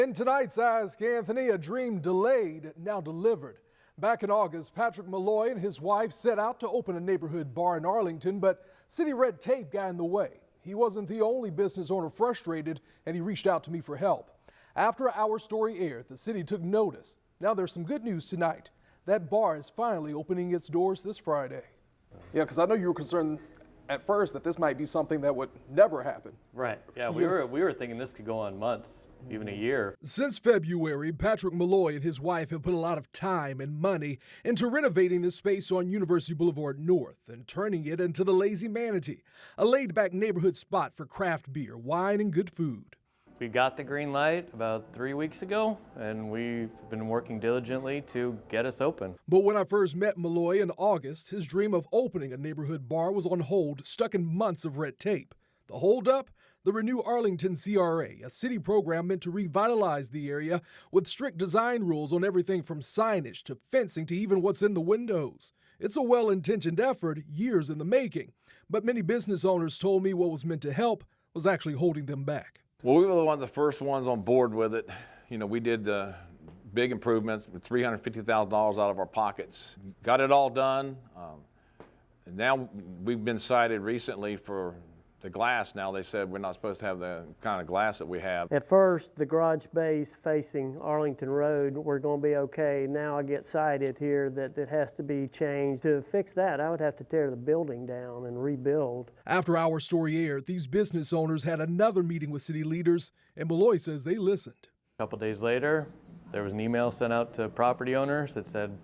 In tonight's Ask Anthony, a dream delayed, now delivered. Back in August, Patrick Malloy and his wife set out to open a neighborhood bar in Arlington, but city red tape got in the way. He wasn't the only business owner frustrated, and he reached out to me for help. After our story aired, the city took notice. Now there's some good news tonight. That bar is finally opening its doors this Friday. Yeah, because I know you were concerned at first that this might be something that would never happen. Right. Yeah, we were thinking this could go on months, even a year. Since February, Patrick Malloy and his wife have put a lot of time and money into renovating the space on University Boulevard North and turning it into the Lazy Manatee, a laid-back neighborhood spot for craft beer, wine, and good food. We got the green light about 3 weeks ago, and we've been working diligently to get us open. But when I first met Malloy in August, his dream of opening a neighborhood bar was on hold, stuck in months of red tape. The holdup? The Renew Arlington CRA, a city program meant to revitalize the area with strict design rules on everything from signage to fencing to even what's in the windows. It's a well-intentioned effort, years in the making, but many business owners told me what was meant to help was actually holding them back. Well, we were one of the first ones on board with it. You know, we did the big improvements with $350,000 out of our pockets. Got it all done. And now we've been cited recently for the glass. Now they said we're not supposed to have the kind of glass that we have. At first, the garage bays facing Arlington Road were going to be okay. Now I get cited here that it has to be changed. To fix that, I would have to tear the building down and rebuild. After our story aired, these business owners had another meeting with city leaders, and Malloy says they listened. A couple days later, there was an email sent out to property owners that said,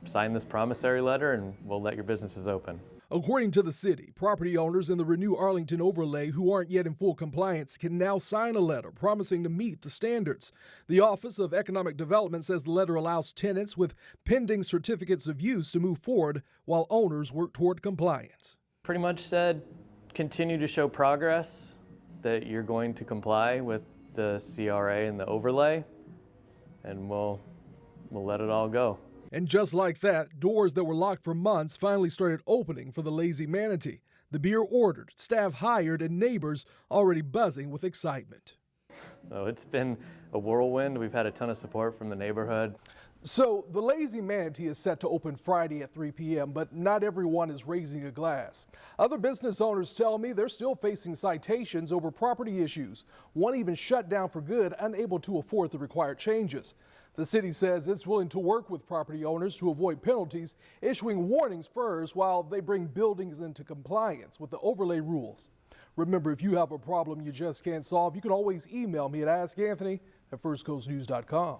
sign this promissory letter and we'll let your businesses open. According to the city, property owners in the Renew Arlington overlay who aren't yet in full compliance can now sign a letter promising to meet the standards. The Office of Economic Development says the letter allows tenants with pending certificates of use to move forward while owners work toward compliance. Pretty much said, continue to show progress, that you're going to comply with the CRA and the overlay, and we'll let it all go. And just like that, doors that were locked for months finally started opening for the Lazy Manatee. The beer ordered, staff hired, and neighbors already buzzing with excitement. So it's been a whirlwind. We've had a ton of support from the neighborhood. So the Lazy Manatee is set to open Friday at 3 p.m., but not everyone is raising a glass. Other business owners tell me they're still facing citations over property issues. One even shut down for good, unable to afford the required changes. The city says it's willing to work with property owners to avoid penalties, issuing warnings first while they bring buildings into compliance with the overlay rules. Remember, if you have a problem you just can't solve, you can always email me at askanthony@firstcoastnews.com.